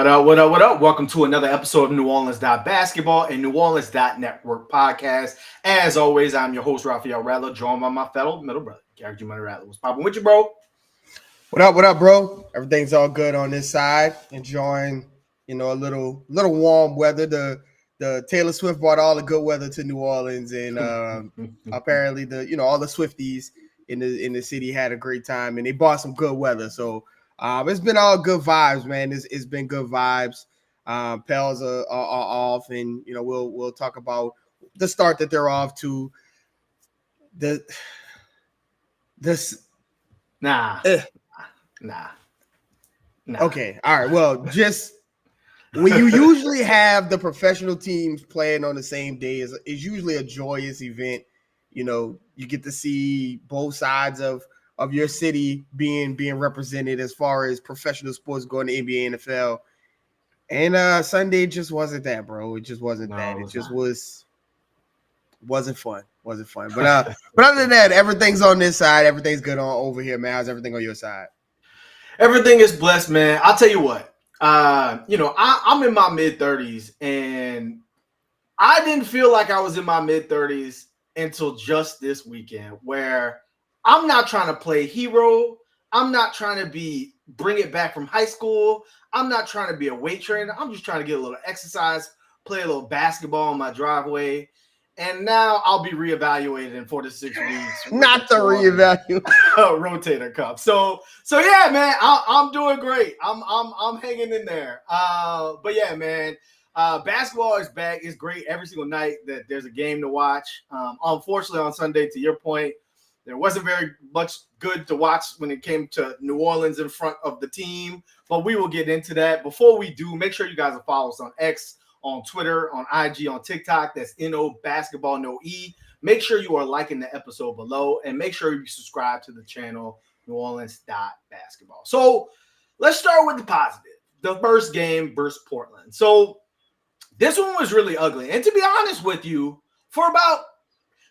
What up, what up, what up? Welcome to another episode of New Orleans Basketball and New Orleans Network podcast. As always, I'm your host, Raphael Rattler, joined by my fellow middle brother, Garrick Rattler. What's popping with you, bro? What up, bro? Everything's all good on this side. Enjoying, a little warm weather. The Taylor Swift brought all the good weather to New Orleans, and apparently all the Swifties in the city had a great time, and they brought some good weather. So it's been all good vibes, man. It's been good vibes. Pels are off, and we'll talk about the start that they're off to. Nah. Okay. All right. Well, just when you usually have the professional teams playing on the same day is usually a joyous event. You get to see both sides of your city being represented as far as professional sports going to NBA, NFL. And Sunday just wasn't that, bro. It just wasn't that. It just wasn't fun. Wasn't fun. But other than that, everything's on this side. Everything's good on over here, man. How's everything on your side? Everything is blessed, man. I'll tell you what. I'm in my mid-30s, and I didn't feel like I was in my mid-30s until just this weekend, where I'm not trying to play hero. I'm not trying to bring it back from high school. I'm not trying to be a weight trainer. I'm just trying to get a little exercise, play a little basketball in my driveway. And now I'll be reevaluated in 4 to 6 weeks. Not the reevaluate rotator cuff. So yeah, man, I'm doing great. I'm hanging in there. But yeah, man, basketball is back. It's great every single night that there's a game to watch. Unfortunately, on Sunday, to your point, there wasn't very much good to watch when it came to New Orleans in front of the team. But we will get into that. Before we do, make sure you guys will follow us on X, on Twitter, on IG, on TikTok. That's NO Basketball, no E. Make sure you are liking the episode below, and make sure you subscribe to the channel, New Orleans Basketball. So let's start with the positive. The first game versus Portland. So this one was really ugly. And to be honest with you, for about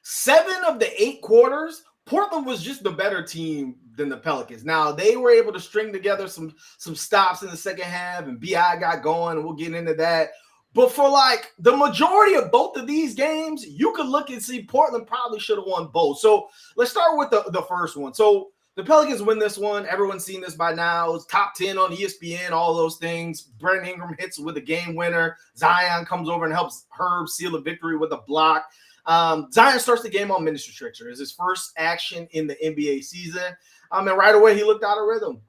7 of the 8 quarters, Portland was just the better team than the Pelicans. Now, they were able to string together some stops in the second half, and BI got going, and we'll get into that. But for like the majority of both of these games, you could look and see Portland probably should have won both. So let's start with the first one. So the Pelicans win this one. Everyone's seen this by now. It's top 10 on ESPN, all those things. Brandon Ingram hits with a game winner. Zion comes over and helps Herb seal a victory with a block. Zion starts the game on minutes restriction. It's his first action in the NBA season. And right away, he looked out of rhythm.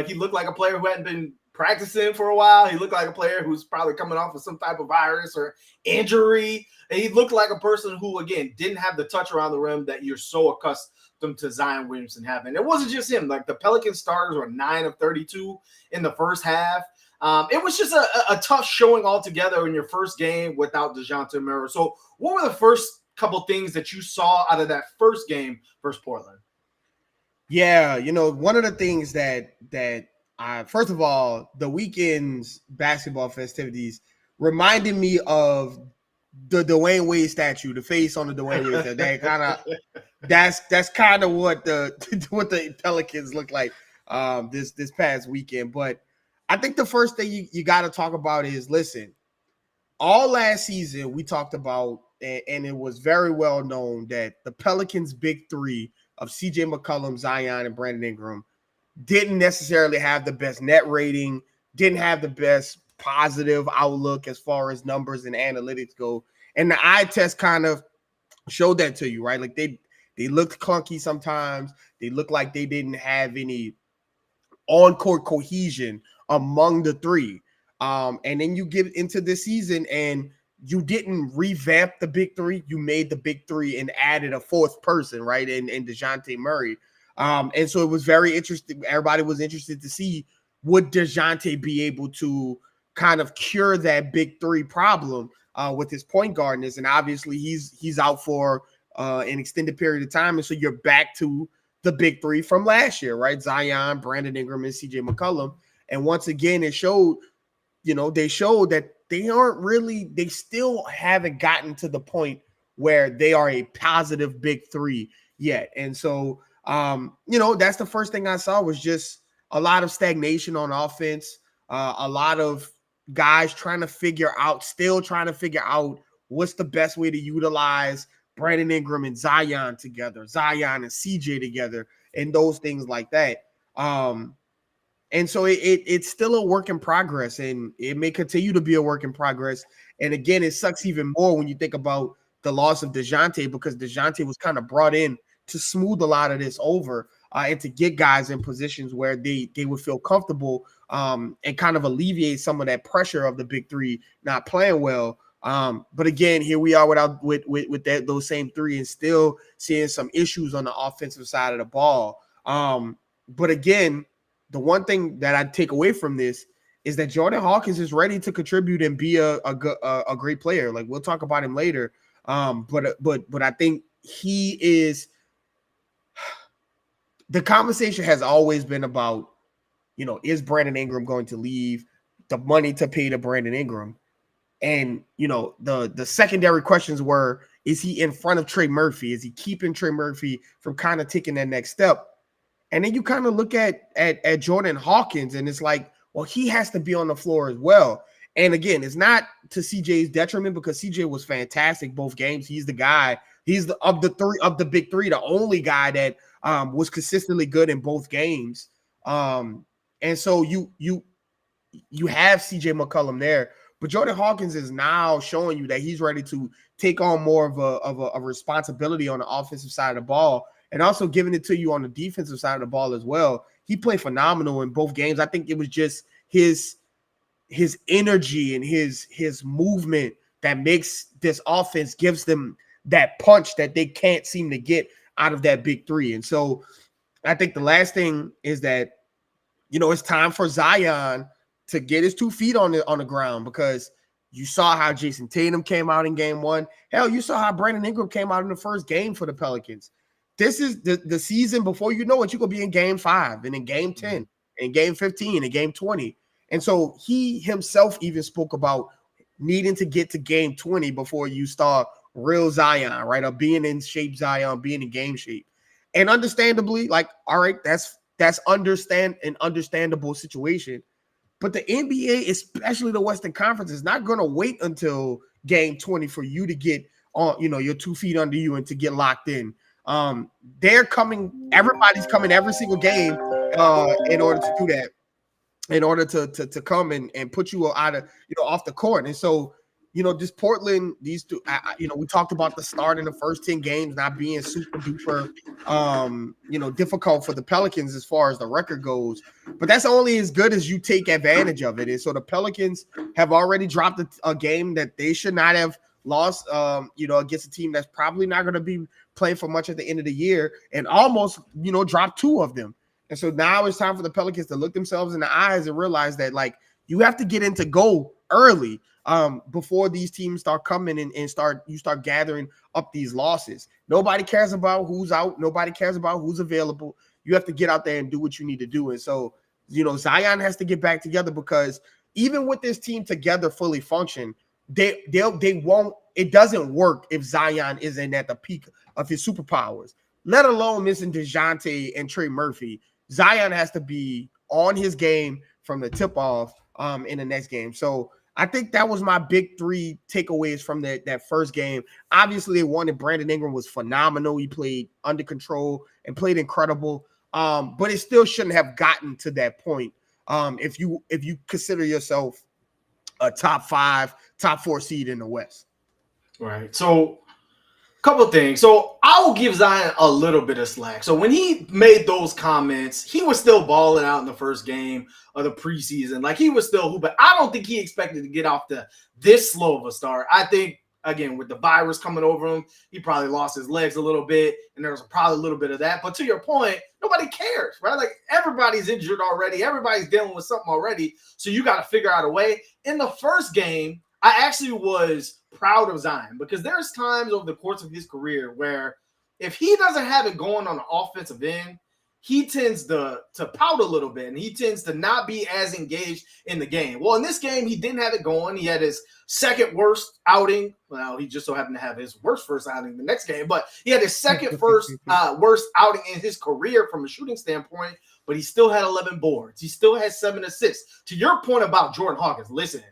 He looked like a player who hadn't been practicing for a while. He looked like a player who's probably coming off of some type of virus or injury. And he looked like a person who, again, didn't have the touch around the rim that you're so accustomed to Zion Williamson having. It wasn't just him. Like the Pelican starters were 9 of 32 in the first half. It was just a tough showing altogether in your first game without DeJounte Murray. So what were the first couple things that you saw out of that first game versus Portland? Yeah, one of the things that first of all, the weekend's basketball festivities reminded me of the Dwayne Wade statue, the face on the Dwayne Wade statue. That's kind of what the Pelicans look like this past weekend. But I think the first thing you got to talk about is, listen, all last season we talked about, and it was very well known that the Pelicans' big three of CJ McCollum, Zion, and Brandon Ingram didn't necessarily have the best net rating, didn't have the best positive outlook as far as numbers and analytics go. And the eye test kind of showed that to you, right? Like they looked clunky sometimes. They looked like they didn't have any on-court cohesion among the three. And then you get into this season and you didn't revamp the big three. You made the big three and added a fourth person, right? And DeJounte Murray. And so it was very interesting. Everybody was interested to see, would DeJounte be able to kind of cure that big three problem with his point guardness? And obviously he's out for an extended period of time. And so you're back to the big three from last year, right? Zion, Brandon Ingram, and CJ McCollum. And once again, they showed that they still haven't gotten to the point where they are a positive big three yet. And so, that's the first thing I saw was just a lot of stagnation on offense, a lot of guys still trying to figure out what's the best way to utilize Brandon Ingram and Zion together, Zion and CJ together, and those things like that. And so it's still a work in progress, and it may continue to be a work in progress. And again, it sucks even more when you think about the loss of DeJounte, because DeJounte was kind of brought in to smooth a lot of this over and to get guys in positions where they would feel comfortable and kind of alleviate some of that pressure of the big three not playing well. But again, here we are with those same three and still seeing some issues on the offensive side of the ball. But again, the one thing that I take away from this is that Jordan Hawkins is ready to contribute and be a great player. Like, we'll talk about him later. But I think he is. The conversation has always been about, is Brandon Ingram going to leave? The money to pay to Brandon Ingram. And, the secondary questions were, is he in front of Trey Murphy? Is he keeping Trey Murphy from kind of taking that next step? And then you kind of look at Jordan Hawkins, and it's like, well, he has to be on the floor as well. And again, it's not to CJ's detriment, because CJ was fantastic both games. He's the guy. He's of the big three, the only guy that was consistently good in both games. And so you have CJ McCollum there, but Jordan Hawkins is now showing you that he's ready to take on more of a responsibility on the offensive side of the ball, and also giving it to you on the defensive side of the ball as well. He played phenomenal in both games. I think it was just his energy and his movement that makes this offense, gives them that punch that they can't seem to get out of that big three. And so I think the last thing is that, it's time for Zion to get his 2 feet on the ground, because you saw how Jason Tatum came out in game 1. Hell, you saw how Brandon Ingram came out in the first game for the Pelicans. This is the season, before you know it, you're going to be in game 5 and in game 10 and game 15 and game 20. And so he himself even spoke about needing to get to game 20 before you start real Zion, right? Or being in shape Zion, being in game shape. And understandably, like, all right, that's an understandable situation. But the NBA, especially the Western Conference, is not going to wait until game 20 for you to get on, your 2 feet under you and to get locked in. They're coming, everybody's coming every single game in order to do that, in order to come and put you out of, off the court. And so, this Portland, these two, we talked about the start in the first 10 games not being super duper, difficult for the Pelicans as far as the record goes, but that's only as good as you take advantage of it. And so the Pelicans have already dropped a game that they should not have lost, against a team that's probably not going to be playing for much at the end of the year, and almost, dropped 2 of them. And so now it's time for the Pelicans to look themselves in the eyes and realize that, like, you have to get into go early before these teams start coming and start gathering up these losses. Nobody cares about who's out. Nobody cares about who's available. You have to get out there and do what you need to do. And so, Zion has to get back together, because even with this team together fully function, they won't. It doesn't work if Zion isn't at the peak of his superpowers, let alone missing DeJounte and Trey Murphy. Zion has to be on his game from the tip off in the next game. So I think that was my big 3 takeaways from that first game. Obviously, they won, and Brandon Ingram was phenomenal. He played under control and played incredible. But it still shouldn't have gotten to that point. If you consider yourself a top 5, top 4 seed in the West. Right. So, couple things. So I will give Zion a little bit of slack. So when he made those comments, he was still balling out in the first game of the preseason. Like, he was still hooping. I don't think he expected to get off to this slow of a start. I think, again, with the virus coming over him, he probably lost his legs a little bit, and there was probably a little bit of that. But to your point, nobody cares, right? Like, everybody's injured already. Everybody's dealing with something already. So you got to figure out a way. In the first game, I actually was proud of Zion, because there's times over the course of his career where if he doesn't have it going on the offensive end, he tends to pout a little bit, and he tends to not be as engaged in the game. Well, in this game, he didn't have it going. He had his second worst outing. Well, he just so happened to have his worst first outing the next game, but he had his second worst outing in his career from a shooting standpoint, but he still had 11 boards. He still had 7 assists. To your point about Jordan Hawkins, listen,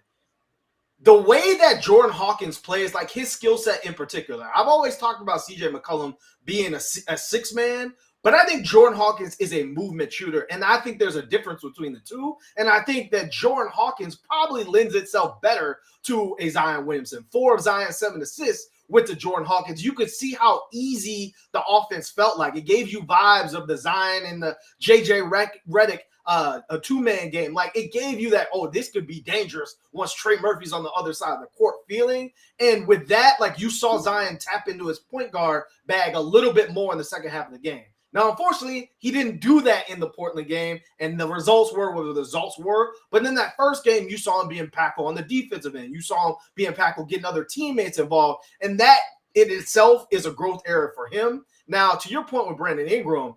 the way that Jordan Hawkins plays, like his skill set in particular, I've always talked about CJ McCollum being a six-man, but I think Jordan Hawkins is a movement shooter, and I think there's a difference between the two, and I think that Jordan Hawkins probably lends itself better to a Zion Williamson. 4 of Zion's 7 assists went to Jordan Hawkins. You could see how easy the offense felt like. It gave you vibes of the Zion and the JJ Redick a two-man game. Like, it gave you that, oh, this could be dangerous once Trey Murphy's on the other side of the court feeling. And with that, like, you saw Zion tap into his point guard bag a little bit more in the second half of the game. Now, unfortunately, he didn't do that in the Portland game, and the results were what the results were. But in that first game, you saw him be impactful on the defensive end. You saw him be impactful getting other teammates involved, and that in itself is a growth area for him. Now, to your point with Brandon Ingram,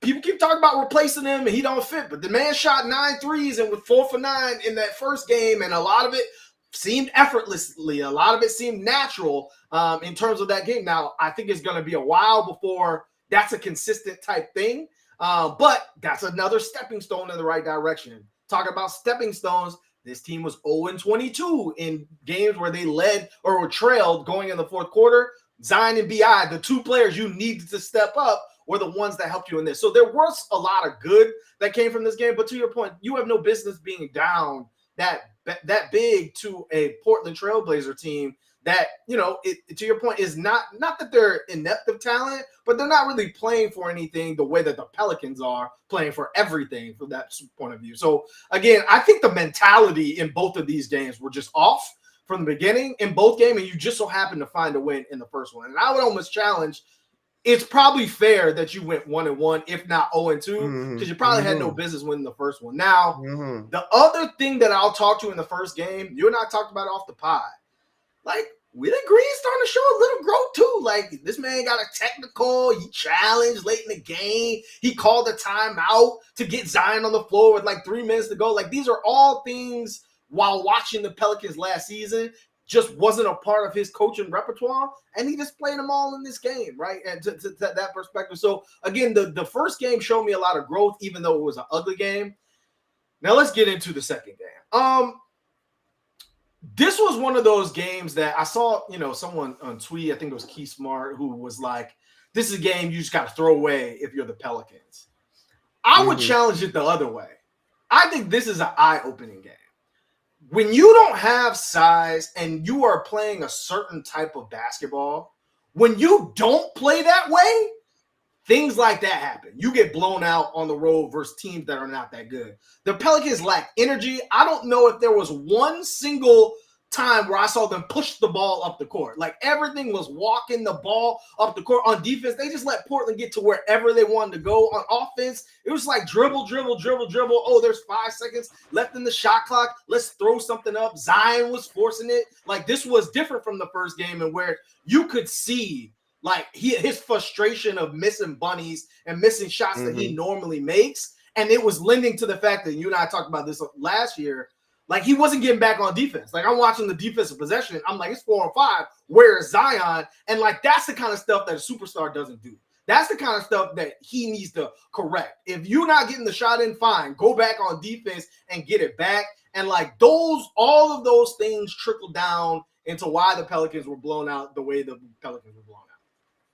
people keep talking about replacing him, and he don't fit. But the man shot 9 threes and was 4 for 9 in that first game, and a lot of it seemed effortlessly. A lot of it seemed natural in terms of that game. Now, I think it's going to be a while before that's a consistent type thing, but that's another stepping stone in the right direction. Talking about stepping stones, this team was 0-22 in games where they led or were trailed going in the fourth quarter. Zion and B.I., the 2 players you needed to step up, were the ones that helped you in this. So there was a lot of good that came from this game, but to your point, you have no business being down that big to a Portland Trailblazer team that, you know, to your point, is not that they're inept of talent, but they're not really playing for anything the way that the Pelicans are playing for everything from that point of view. So, again, I think the mentality in both of these games were just off from the beginning in both games, and you just so happened to find a win in the first one. And I would almost challenge, it's probably fair that you went 1-1, if not 0-2, because you probably had no business winning the first one. Now, the other thing that I'll talk to in the first game, you and I talked about off the pod, like, Willie Green's starting to show a little growth too. Like, this man got a technical, he challenged late in the game. He called a timeout to get Zion on the floor with like 3 minutes to go. Like, these are all things while watching the Pelicans last season just wasn't a part of his coaching repertoire, and he just played them all in this game, right? And to that perspective. So, again, the first game showed me a lot of growth, even though it was an ugly game. Now, let's get into the second game. This was one of those games that I saw, you know, someone on tweet, I think it was Keith Smart, who was like, this is a game you just got to throw away if you're the Pelicans. I would challenge it the other way. I think this is an eye-opening game. When you don't have size and you are playing a certain type of basketball, when you don't play that way, things like that happen. You get blown out on the road versus teams that are not that good. The Pelicans lack energy. I don't know if there was one single time where I saw them push the ball up the court. Like, everything was walking the ball up the court. On defense, they just let Portland get to wherever they wanted to go. On offense, it was like dribble. Oh, there's 5 seconds left in the shot clock. Let's throw something up. Zion was forcing it. Like, this was different from the first game, and where you could see like his frustration of missing bunnies and missing shots that he normally makes. And it was lending to the fact that you and I talked about this last year. Like, he wasn't getting back on defense. Like, I'm watching the defensive possession. I'm like, it's 4-5. Where's Zion? And, like, that's the kind of stuff that a superstar doesn't do. That's the kind of stuff that he needs to correct. If you're not getting the shot in, fine. Go back on defense and get it back. And, like, all of those things trickle down into why the Pelicans were blown out the way the Pelicans were blown out.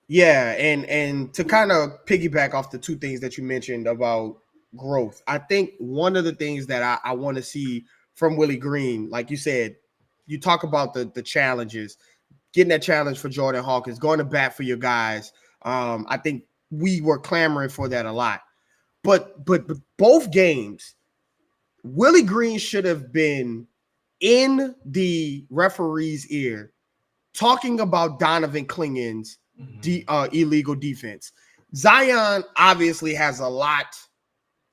Yeah, and to kind of piggyback off the 2 things that you mentioned about growth, I think one of the things that I want to see from Willie Green, like you said, you talk about the challenges, getting that challenge for Jordan Hawkins, going to bat for your guys. I think we were clamoring for that a lot. But both games, Willie Green should have been in the referee's ear talking about Donovan Clingan's illegal defense. Zion obviously has a lot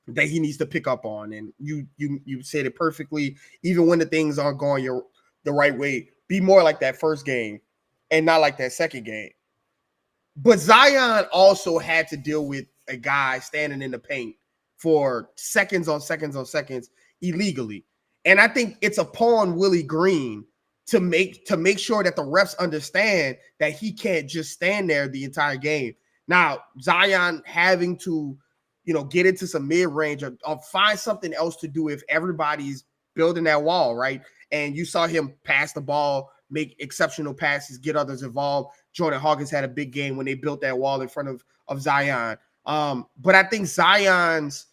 that he needs to pick up on, and you said it perfectly. Even when the things aren't going the right way, be more like that first game and not like that second game. But Zion also had to deal with a guy standing in the paint for seconds on seconds on seconds illegally, and I think it's upon Willie Green to make sure that the refs understand that he can't just stand there the entire game. Now, Zion having to, get into some mid-range or find something else to do if everybody's building that wall, right? And you saw him pass the ball, make exceptional passes, get others involved. Jordan Hawkins had a big game when they built that wall in front of Zion. But I think Zion's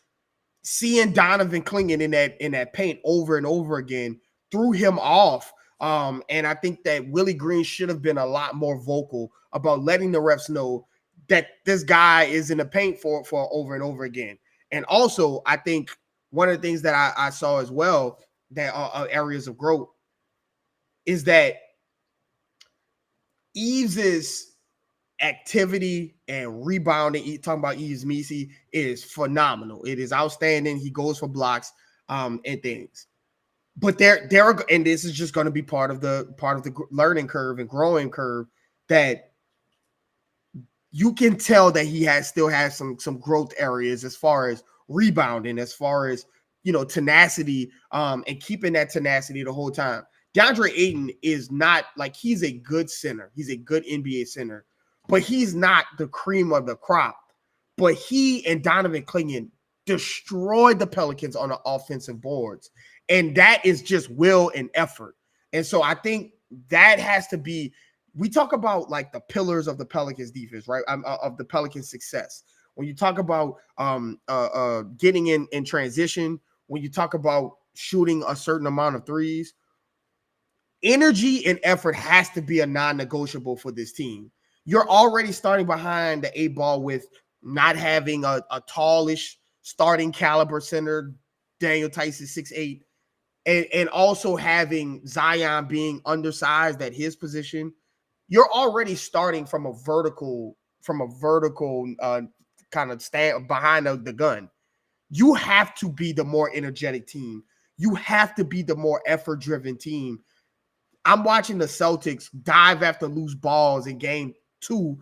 seeing Donovan clinging in that paint over and over again threw him off. And I think that Willie Green should have been a lot more vocal about letting the refs know that this guy is in the paint for over and over again. And also, I think one of the things that I saw as well that are areas of growth is that Eaves's activity and rebounding, talking about Eves Misi, is phenomenal. It is outstanding. He goes for blocks and things. But there are, and this is just going to be part of the learning curve and growing curve, that you can tell that he still has some growth areas as far as rebounding, as far as, tenacity, and keeping that tenacity the whole time. DeAndre Ayton is not like, he's a good center. He's a good NBA center, but he's not the cream of the crop. But he and Donovan Clingan destroyed the Pelicans on the offensive boards. And that is just will and effort. And so I think that has to be, we talk about like the pillars of the Pelicans defense, right? Of the Pelicans success. When you talk about getting in transition, when you talk about shooting a certain amount of threes, energy and effort has to be a non-negotiable for this team. You're already starting behind the 8-ball with not having a tallish starting caliber center. Daniel Tice is 6'8", and also having Zion being undersized at his position. You're already starting from a vertical kind of stand behind the gun. You have to be the more energetic team. You have to be the more effort-driven team. I'm watching the Celtics dive after loose balls in game 3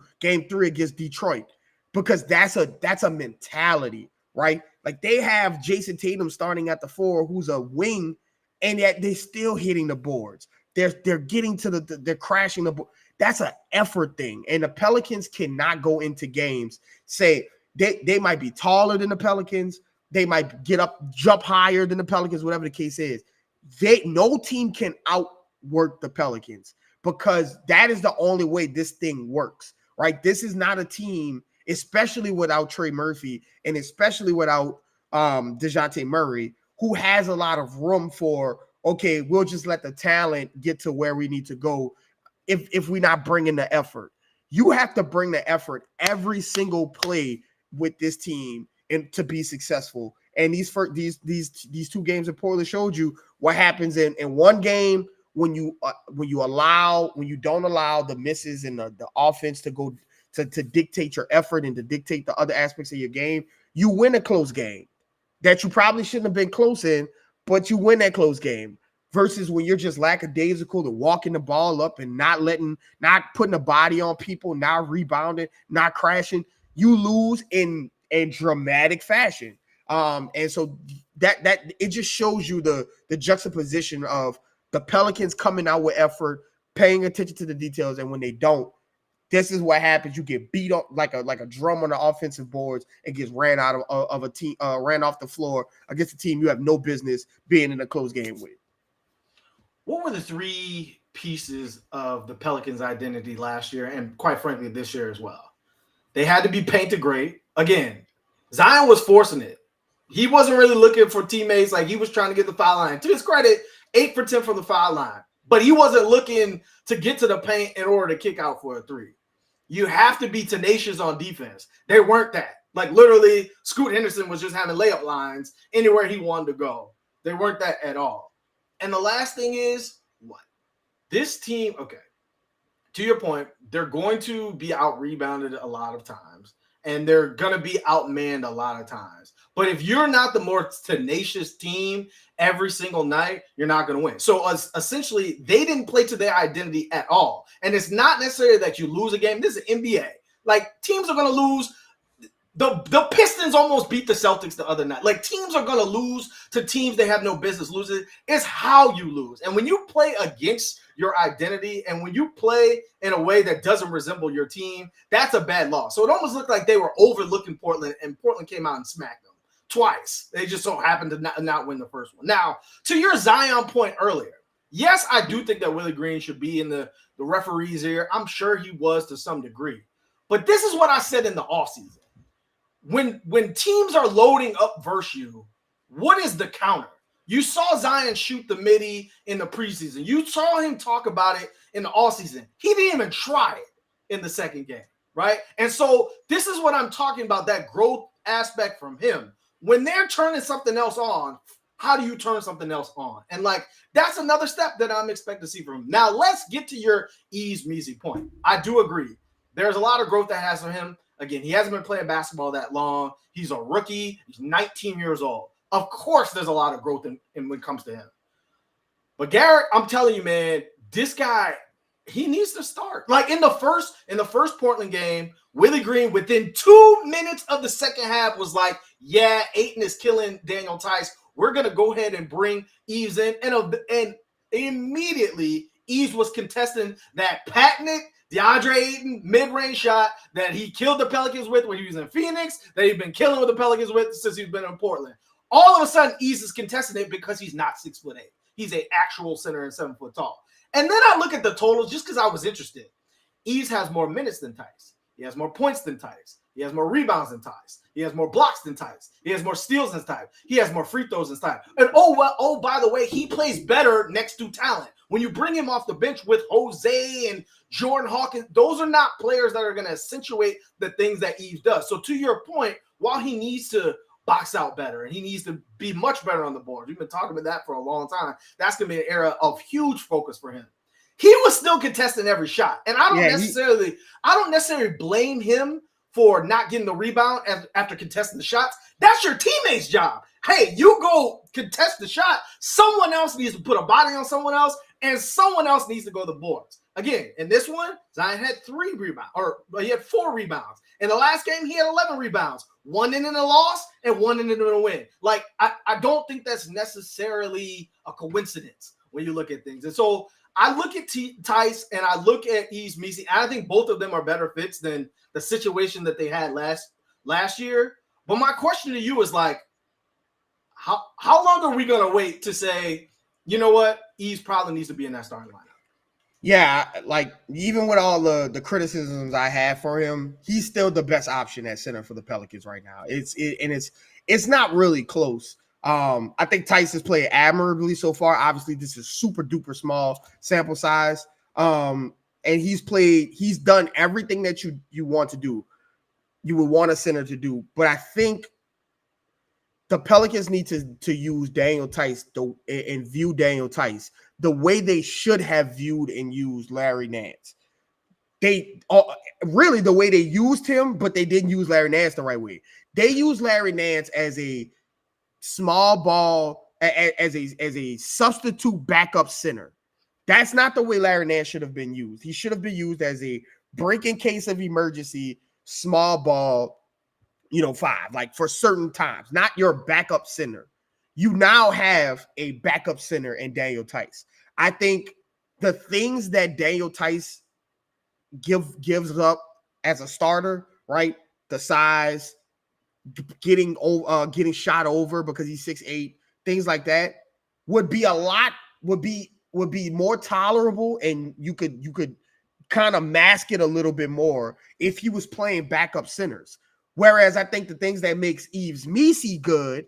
against Detroit, because that's a mentality, right? Like, they have Jason Tatum starting at the 4, who's a wing, and yet they're still hitting the boards. They're getting to they're crashing the board. That's an effort thing. And the Pelicans cannot go into games, say they might be taller than the Pelicans, they might jump higher than the Pelicans, whatever the case is. No team can outwork the Pelicans, because that is the only way this thing works, right? This is not a team, especially without Trey Murphy and especially without DeJounte Murray, who has a lot of room for, okay, we'll just let the talent get to where we need to go if we're not bringing the effort. You have to bring the effort every single play with this team and to be successful. And these 2 games in Portland showed you what happens in one game when you don't allow the misses and the offense to go to dictate your effort and to dictate the other aspects of your game. You win a close game that you probably shouldn't have been close in, but you win that close game. Versus when you're just lackadaisical to walking the ball up and not putting a body on people, not rebounding, not crashing, you lose in dramatic fashion. And so that it just shows you the juxtaposition of the Pelicans coming out with effort, paying attention to the details, and when they don't, this is what happens. You get beat up like a drum on the offensive boards and gets ran out of a team, ran off the floor against a team you have no business being in a close game with. What were the 3 pieces of the Pelicans' identity last year, and quite frankly this year as well? They had to be painted great. Again, Zion was forcing it. He wasn't really looking for teammates. Like, he was trying to get the foul line. To his credit, 8 for 10 from the foul line. But he wasn't looking to get to the paint in order to kick out for a 3. You have to be tenacious on defense. They weren't that. Like, literally, Scoot Henderson was just having layup lines anywhere he wanted to go. They weren't that at all. And the last thing is, what? This team, okay, to your point, they're going to be out-rebounded a lot of times, and they're going to be outmanned a lot of times. But if you're not the more tenacious team every single night, you're not going to win. So essentially, they didn't play to their identity at all. And it's not necessarily that you lose a game. This is NBA. Like, teams are going to lose. The Pistons almost beat the Celtics the other night. Like, teams are going to lose to teams they have no business losing. It's how you lose. And when you play against your identity and when you play in a way that doesn't resemble your team, that's a bad loss. So it almost looked like they were overlooking Portland, and Portland came out and smacked them twice. They just so happened to not win the first one. Now, to your Zion point earlier, Yes, I do think that Willie Green should be in the referee's ear. I'm sure he was to some degree. But this is what I said in the offseason. When teams are loading up versus you, what is the counter? You saw Zion shoot the midi in the preseason. You saw him talk about it in the offseason. He didn't even try it in the second game, right? And so this is what I'm talking about, that growth aspect from him. When they're turning something else on, how do you turn something else on? And like, that's another step that I'm expecting to see from him. Now, let's get to your Ease Measy point. I do agree. There's a lot of growth that has from him. Again, he hasn't been playing basketball that long. He's a rookie. He's 19 years old. Of course, there's a lot of growth in when it comes to him. But Garrett, I'm telling you, man, this guy, he needs to start. Like in the first Portland game, Willie Green, within 2 minutes of the second half, was like, yeah, Ayton is killing Daniel Tice. We're going to go ahead and bring Eves in. And immediately, Eves was contesting that patented DeAndre Ayton mid-range shot that he killed the Pelicans with when he was in Phoenix, that he's been killing with the Pelicans with since he's been in Portland. All of a sudden, Eves is contesting it because he's not 6'8". He's an actual center and 7 foot tall. And then I look at the totals just because I was interested. Eves has more minutes than Tice. He has more points than Tice. He has more rebounds than Tice. He has more blocks than Tice. He has more steals than Tice. He has more free throws than Tice. And by the way, he plays better next to talent. When you bring him off the bench with Jose and Jordan Hawkins, those are not players that are going to accentuate the things that Eves does. So to your point, while he needs to box out better and he needs to be much better on the board, we've been talking about that for a long time. That's going to be an era of huge focus for him. He was still contesting every shot. And I don't necessarily blame him for not getting the rebound after contesting the shots. That's your teammate's job. Hey, you go contest the shot. Someone else needs to put a body on someone else, and someone else needs to go to the boards. Again, in this one, Zion had 3 rebounds, or he had 4 rebounds. In the last game, he had 11 rebounds. 1 in a loss and 1 in a win. Like, I don't think that's necessarily a coincidence when you look at things. And so I look at Tice and I look at Eves Measy, and I think both of them are better fits than the situation that they had last year. But my question to you is like, how long are we going to wait to say, you know what, Eves probably needs to be in that starting lineup? Yeah, like even with all the criticisms I have for him, he's still the best option at center for the Pelicans right now. It's not really close. I think Tice has played admirably so far. Obviously, this is super duper small sample size. And he's done everything that you want to do. You would want a center to do. But I think the Pelicans need to use Daniel Tice and view Daniel Tice the way they should have viewed and used Larry Nance. They really the way they used him, but they didn't use Larry Nance the right way. They used Larry Nance as a small ball, as a substitute backup center. That's not the way Larry Nance should have been used. He should have been used as a break in case of emergency, small ball, 5, like for certain times, not your backup center. You now have a backup center in Daniel Tice. I think the things that Daniel Tice gives up as a starter, right? The size, getting shot over because he's 6'8", things like that would be more tolerable, and you could kind of mask it a little bit more if he was playing backup centers. Whereas I think the things that makes Eves Measy good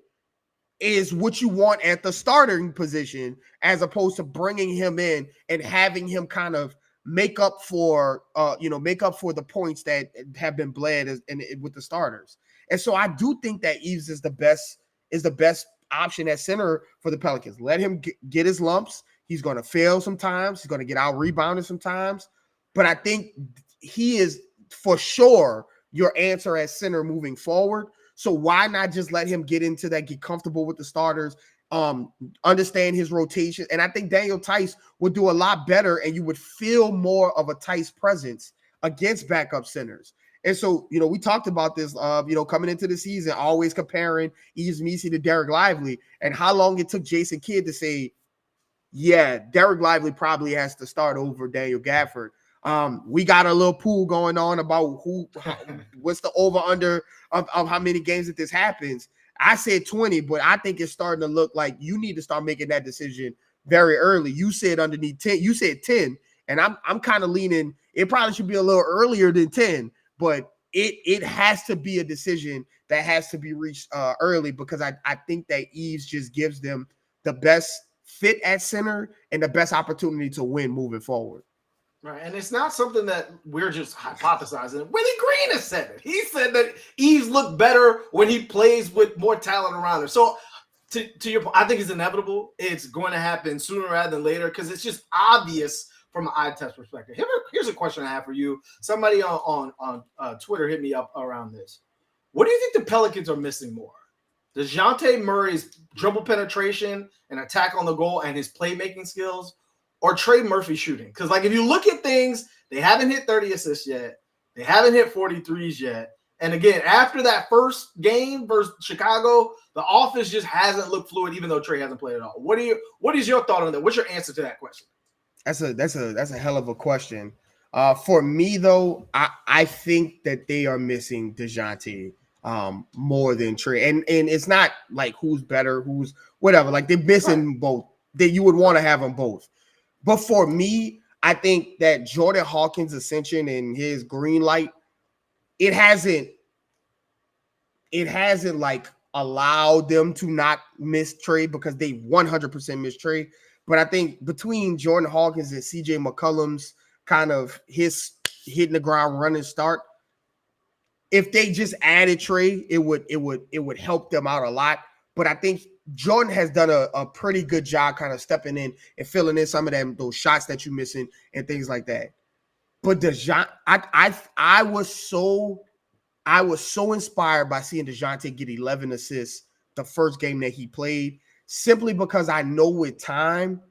is what you want at the starting position, as opposed to bringing him in and having him kind of make up for the points that have been bled with the starters. And so I do think that Eves is the best option at center for the Pelicans. Let him get his lumps. He's going to fail sometimes. He's going to get out rebounded sometimes. But I think he is for sure your answer at center moving forward. So why not just let him get into that, get comfortable with the starters, understand his rotation. And I think Daniel Tice would do a lot better, and you would feel more of a Tice presence against backup centers. And so, we talked about this, coming into the season, always comparing Eves Measy to Derek Lively, and how long it took Jason Kidd to say, yeah, Derek Lively probably has to start over Daniel Gafford. We got a little pool going on about what's the over-under of how many games that this happens. I said 20, but I think it's starting to look like you need to start making that decision very early. You said underneath 10. You said 10, and I'm kind of leaning. It probably should be a little earlier than 10, but it has to be a decision that has to be reached early, because I think that Eves just gives them the best fit at center and the best opportunity to win moving forward. Right, and it's not something that we're just hypothesizing. Willie Green has said it. He said that Eves look better when he plays with more talent around him. So, to your point, I think it's inevitable. It's going to happen sooner rather than later, because it's just obvious from an eye test perspective. Here's a question I have for you. Somebody on Twitter hit me up around this. What do you think the Pelicans are missing more? DeJounte Murray's dribble penetration and attack on the goal and his playmaking skills, or Trey Murphy shooting? Because, like, if you look at things, they haven't hit 30 assists yet. They haven't hit 43s yet. And again, after that first game versus Chicago, the offense just hasn't looked fluid, even though Trey hasn't played at all. What is your thought on that? What's your answer to that question? That's a hell of a question. For me, though, I think that they are missing DeJounte more than Trey. And it's not like who's better, who's whatever. Like, they're missing both. That you would want to have them both. But for me, I think that Jordan Hawkins' ascension and his green light, it hasn't like allowed them to not miss Trey, because they 100% miss Trey. But I think between Jordan Hawkins and CJ McCollum's kind of his hitting the ground running start, if they just added Trey, it would help them out a lot. But I think Jordan has done a pretty good job kind of stepping in and filling in some of those shots that you're missing and things like that. But I was so inspired by seeing DeJounte get 11 assists the first game that he played, simply because I know with time,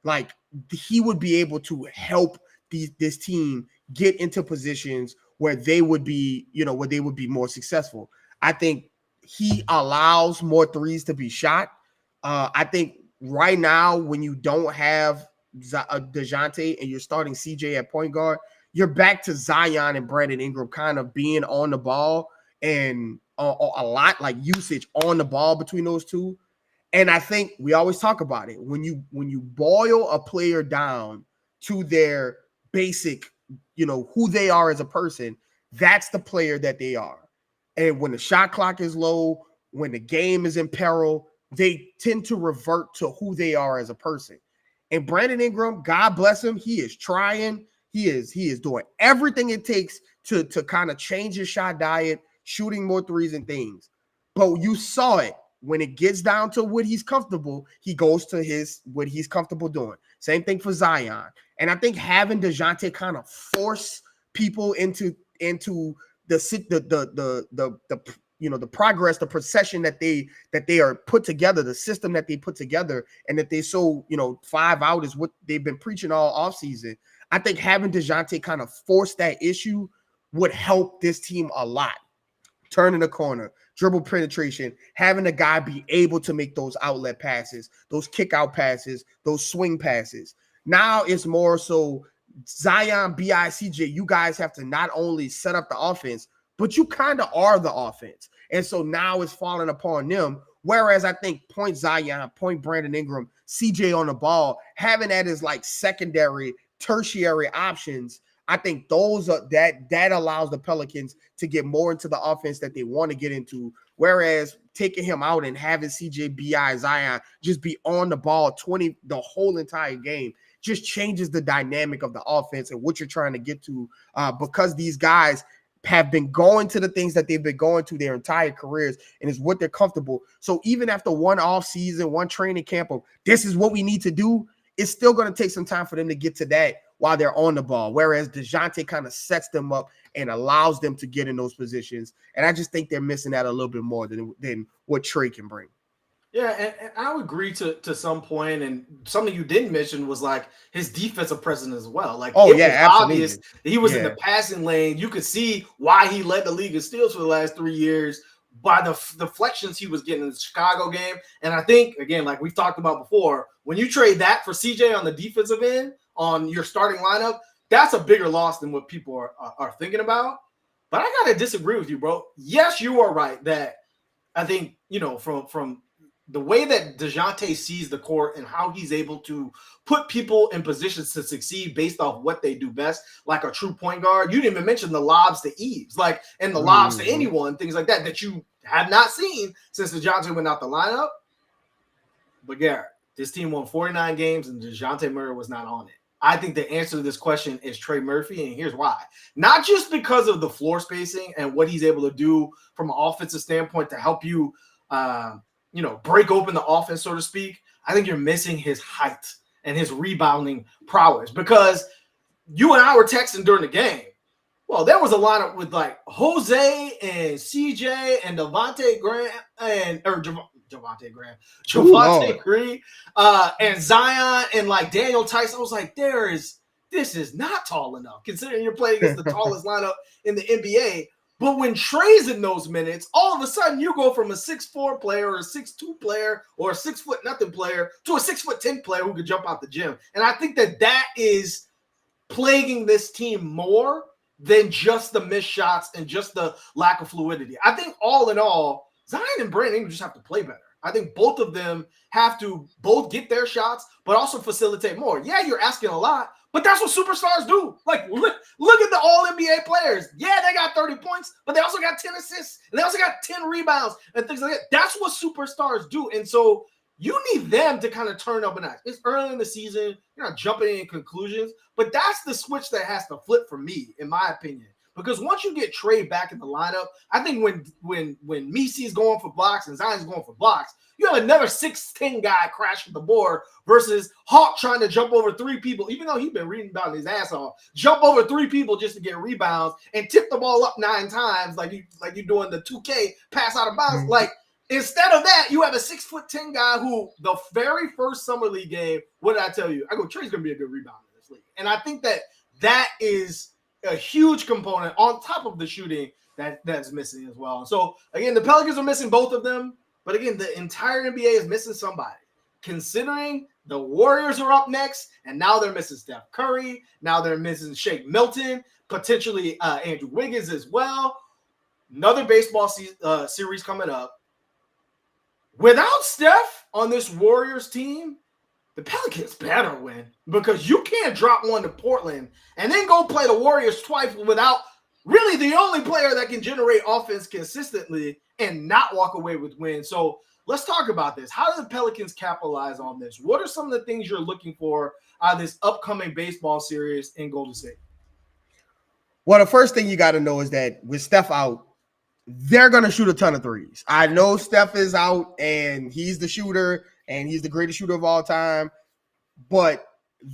like, he would be able to help this team get into positions where they would be, where they would be more successful. I think he allows more threes to be shot. I think right now, when you don't have DeJounte and you're starting CJ at point guard, you're back to Zion and Brandon Ingram kind of being on the ball and a lot, like, usage on the ball between those two. And I think we always talk about it. When you boil a player down to their basic, who they are as a person, that's the player that they are. And when the shot clock is low, when the game is in peril, they tend to revert to who they are as a person. And Brandon Ingram, God bless him, he is trying. He is doing everything it takes to kind of change his shot diet, shooting more threes and things. But you saw it. When it gets down to what he's comfortable, he goes to what he's comfortable doing. Same thing for Zion. And I think having DeJounte kind of force people into the progress, the procession that they are put together, the system that they put together, and that they 5 out is what they've been preaching all offseason. I think having DeJounte kind of force that issue would help this team a lot. Turning the corner, dribble penetration, having a guy be able to make those outlet passes, those kick out passes, those swing passes. Now it's more so Zion, B.I., CJ, you guys have to not only set up the offense, but you kind of are the offense. And so now it's falling upon them. Whereas I think point Zion, point Brandon Ingram, CJ on the ball, having that as like secondary, tertiary options, I think those are that allows the Pelicans to get more into the offense that they want to get into. Whereas taking him out and having CJ, B.I., Zion just be on the ball the whole entire game just changes the dynamic of the offense and what you're trying to get to, because these guys have been going to the things that they've been going to their entire careers, and it's what they're comfortable. So even after one off season, one training camp of this is what we need to do, it's still going to take some time for them to get to that while they're on the ball. Whereas DeJounte kind of sets them up and allows them to get in those positions. And I just think they're missing that a little bit more than what Trey can bring. Yeah, and I would agree to some point. And something you didn't mention was like his defensive presence as well. Like, it was obvious he was in the passing lane. You could see why he led the league in steals for the last 3 years by the deflections he was getting in the Chicago game. And I think, again, like we've talked about before, when you trade that for CJ on the defensive end on your starting lineup, that's a bigger loss than what people are thinking about. But I got to disagree with you, bro. Yes, you are right that I think, from the way that DeJounte sees the court and how he's able to put people in positions to succeed based off what they do best, like a true point guard. You didn't even mention the lobs to Eves, like, and the lobs to anyone, things like that you have not seen since DeJounte went out the lineup. But Garrett, this team won 49 games and DeJounte Murray was not on it. I think the answer to this question is Trey Murphy, and here's why. Not just because of the floor spacing and what he's able to do from an offensive standpoint to help you, break open the offense, so to speak. I think you're missing his height and his rebounding prowess, because you and I were texting during the game. Well, there was a lineup with like Jose and CJ and Javonte Green, and Zion and like Daniel Tyson. I was like, this is not tall enough considering you're playing against the tallest lineup in the NBA. But when Trey's in those minutes, all of a sudden you go from a 6'4" player or a 6'2" player or a 6'0" player to a 6'10" player who could jump out the gym. And I think that is plaguing this team more than just the missed shots and just the lack of fluidity. I think all in all, Zion and Brandon Ingram just have to play better. I think both of them have to both get their shots, but also facilitate more. Yeah, you're asking a lot, but that's what superstars do. Like, look at the all-NBA players. Yeah, they got 30 points, but they also got 10 assists, and they also got 10 rebounds and things like that. That's what superstars do. And so you need them to kind of turn up a notch. It's early in the season. You're not jumping in conclusions, but that's the switch that has to flip for me, in my opinion. Because once you get Trey back in the lineup, I think when Misi's going for blocks and Zion's going for blocks, you have another 6'10" guy crashing the board versus Hawk trying to jump over three people, even though he's been rebounding his ass off, jump over three people just to get rebounds and tip the ball up 9 times like you're doing the 2K pass out of bounds. Mm-hmm. Like, instead of that, you have a 6'10" guy who the very first summer league game, what did I tell you? I go, Trey's going to be a good rebounder in this league. And I think that is a huge component on top of the shooting that's missing as well. So, again, the Pelicans are missing both of them. But, again, the entire NBA is missing somebody. Considering the Warriors are up next, and now they're missing Steph Curry. Now they're missing Shake Milton, potentially Andrew Wiggins as well. Another baseball series coming up. Without Steph on this Warriors team, the Pelicans better win, because you can't drop one to Portland and then go play the Warriors twice without really the only player that can generate offense consistently and not walk away with wins. So let's talk about this. How do the Pelicans capitalize on this? What are some of the things you're looking for out of this upcoming baseball series in Golden State? Well, the first thing you got to know is that with Steph out, they're going to shoot a ton of threes. I know Steph is out and he's the shooter and he's the greatest shooter of all time, but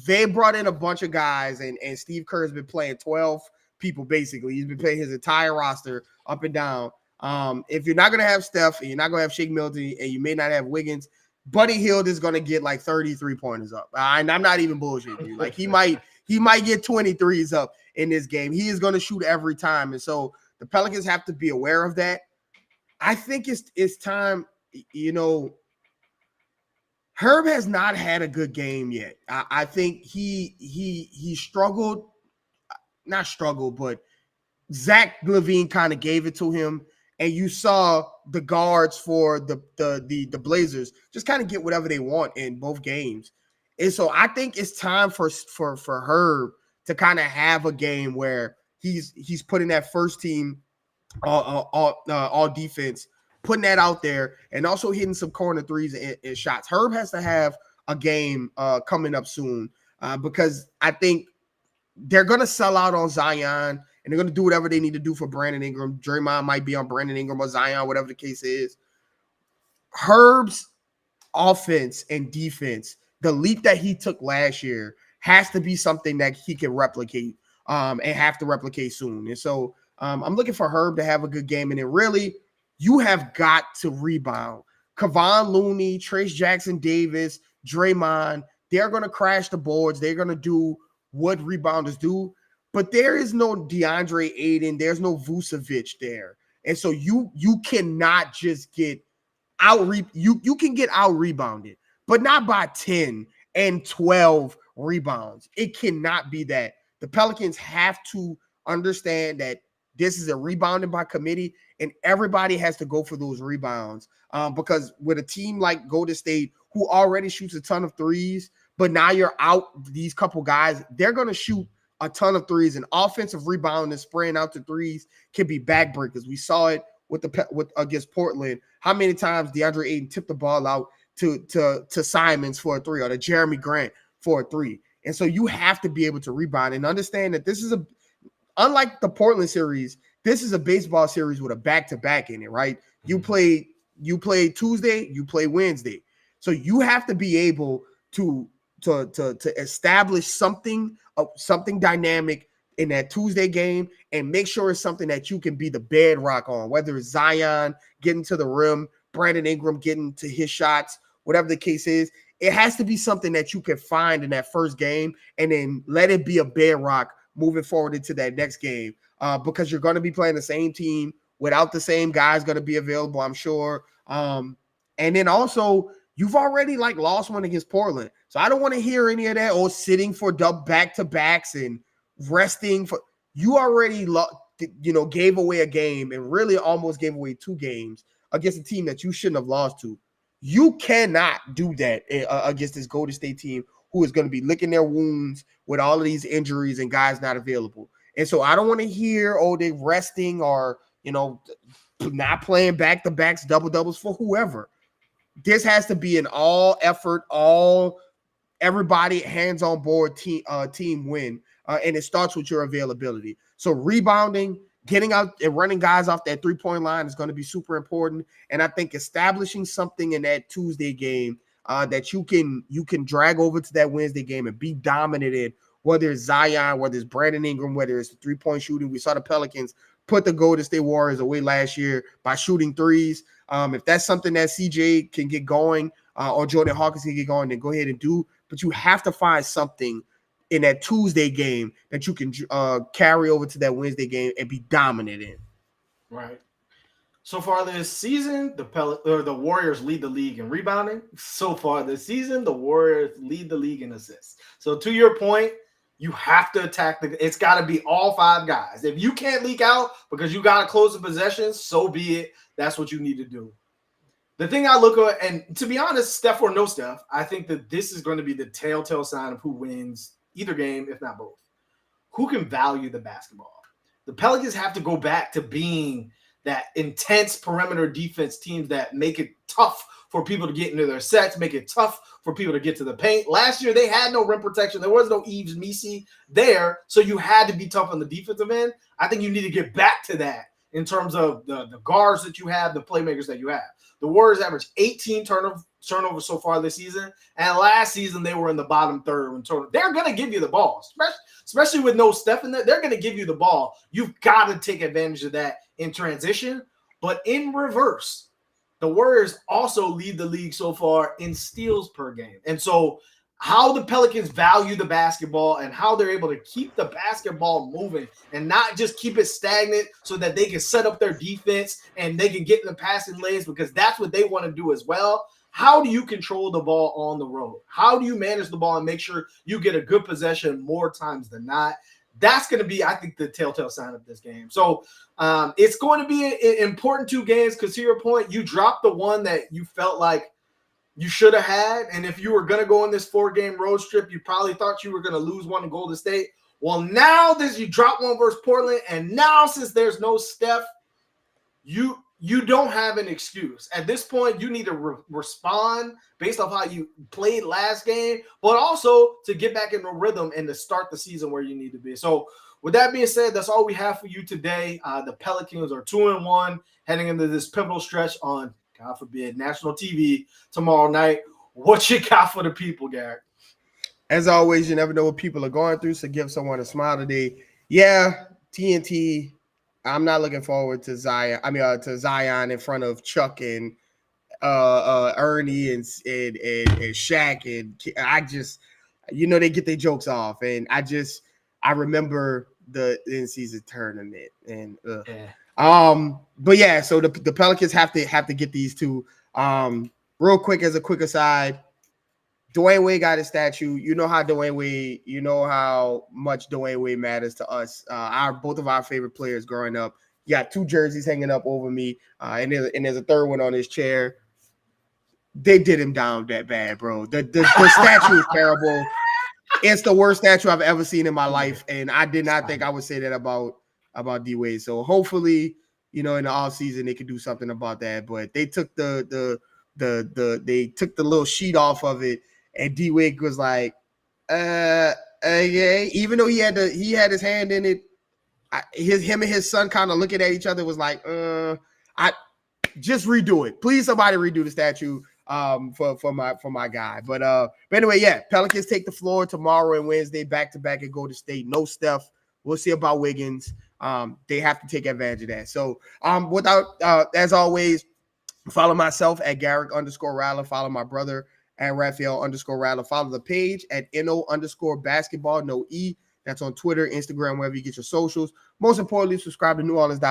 they brought in a bunch of guys, and Steve Kerr has been playing 12 people basically. He's been playing his entire roster up and down. If you're not going to have Steph and you're not going to have Shake Milton and you may not have Wiggins, Buddy Hield is going to get like 33 pointers up. And I'm not even bullshitting you. Like, he might get 23s up in this game. He is going to shoot every time. And so the Pelicans have to be aware of that. I think it's time, Herb has not had a good game yet. I think he struggled, not struggled, but Zach LaVine kind of gave it to him, and you saw the guards for the Blazers just kind of get whatever they want in both games. And so I think it's time for Herb to kind of have a game where he's putting that first team all defense, putting that out there, and also hitting some corner threes and shots. Herb has to have a game coming up soon because I think they're going to sell out on Zion, and they're going to do whatever they need to do for Brandon Ingram. Draymond might be on Brandon Ingram or Zion, whatever the case is. Herb's offense and defense, the leap that he took last year, has to be something that he can replicate and have to replicate soon. And so I'm looking for Herb to have a good game. And then really, you have got to rebound. Kevon Looney, Trace Jackson Davis, Draymond, they're going to crash the boards. They're going to do what rebounders do. But there is no DeAndre Ayton. There's no Vucevic there. And so you cannot just get you can get out rebounded, but not by 10 and 12 rebounds. It cannot be that. The Pelicans have to understand that This is a rebounding by committee, and everybody has to go for those rebounds. Because with a team like Golden State, who already shoots a ton of threes, but now you're out these couple guys, they're going to shoot a ton of threes, and offensive rebounding and spraying out the threes can be backbreakers. We saw it with against Portland. How many times DeAndre Ayton tipped the ball out to Simons for a three, or to Jeremy Grant for a three? And so you have to be able to rebound and understand that this is unlike the Portland series, this is a baseball series with a back-to-back in it, right? You play Tuesday, you play Wednesday. So you have to be able to establish something dynamic in that Tuesday game and make sure it's something that you can be the bedrock on, whether it's Zion getting to the rim, Brandon Ingram getting to his shots, whatever the case is. It has to be something that you can find in that first game and then let it be a bedrock moving forward into that next game, because you're going to be playing the same team without the same guys going to be available, I'm sure. And then also, you've already lost one against Portland. So I don't want to hear any of that, sitting for back-to-backs and resting for. You already gave away a game and really almost gave away 2 games against a team that you shouldn't have lost to. You cannot do that against this Golden State team who is going to be licking their wounds with all of these injuries and guys not available. And so I don't want to hear, they're resting or, not playing back-to-backs, double-doubles for whoever. This has to be an all-effort, everybody hands on board team win, and it starts with your availability. So rebounding, getting out and running guys off that three-point line is going to be super important. And I think establishing something in that Tuesday game that you can drag over to that Wednesday game and be dominant in, whether it's Zion, whether it's Brandon Ingram, whether it's the three-point shooting. We saw the Pelicans put the Golden State Warriors away last year by shooting threes. If that's something that CJ can get going or Jordan Hawkins can get going, then go ahead and do. But you have to find something in that Tuesday game that you can carry over to that Wednesday game and be dominant in. Right. So far this season, the Warriors lead the league in rebounding. So far this season, the Warriors lead the league in assists. So to your point, you have to attack it's got to be all 5 guys. If you can't leak out because you got to close the possession, so be it. That's what you need to do. The thing I look at, and to be honest, Steph or no Steph, I think that this is going to be the telltale sign of who wins either game, if not both. Who can value the basketball? The Pelicans have to go back to being that intense perimeter defense teams that make it tough for people to get into their sets, make it tough for people to get to the paint. Last year, they had no rim protection. There was no Eves Misi there, so you had to be tough on the defensive end. I think you need to get back to that in terms of the guards that you have, the playmakers that you have. The Warriors averaged 18 turnovers so far this season, and last season they were in the bottom third in turnovers. They're going to give you the ball, especially with no Steph in there. They're going to give you the ball. You've got to take advantage of that in transition. But in reverse, the Warriors also lead the league so far in steals per game. And so how the Pelicans value the basketball and how they're able to keep the basketball moving and not just keep it stagnant so that they can set up their defense and they can get in the passing lanes, because that's what they want to do as well. How do you control the ball on the road? How do you manage the ball and make sure you get a good possession more times than not? That's going to be, I think, the telltale sign of this game. So it's going to be an important 2 games because, to your point, you dropped the one that you felt like you should have had. And if you were going to go on this 4-game road trip, you probably thought you were going to lose one in Golden State. Well, now you drop one versus Portland, and now since there's no Steph, you don't have an excuse. At this point, you need to respond based off how you played last game, but also to get back in the rhythm and to start the season where you need to be. So with that being said, that's all we have for you today. The Pelicans are 2-1 heading into this pivotal stretch on, God forbid, national TV tomorrow night. What you got for the people, Garrick? As always, you never know what people are going through, so give someone a smile today. Yeah, TNT. I'm not looking forward to Zion. To Zion in front of Chuck and Ernie and Shaq, and I just, they get their jokes off, and I remember the in-season tournament, and but yeah, so the Pelicans have to get these 2. Real quick, as a quick aside, Dwayne Wade got a statue. You know how Dwayne Wade, you know how much Dwayne Wade matters to us. Both of our favorite players growing up. You got 2 jerseys hanging up over me, and there's a third one on his chair. They did him down that bad, bro. The statue is terrible. It's the worst statue I've ever seen in my life, and I did not think I would say that about D Wade. So hopefully, in the off season they could do something about that. But they took they took the little sheet off of it, and D Wade was like, yeah. Even though he had his hand in it, him and his son kind of looking at each other was like, I just redo it, please. Somebody redo the statue. For my guy. But anyway, yeah, Pelicans take the floor tomorrow and Wednesday back-to-back at Golden State. No Steph. We'll see about Wiggins. They have to take advantage of that. So as always, follow myself at Garrick_Rattler. Follow my brother at Raphael_Rattler. Follow the page at NO_basketball, no E. That's on Twitter, Instagram, wherever you get your socials. Most importantly, subscribe to New Orleans.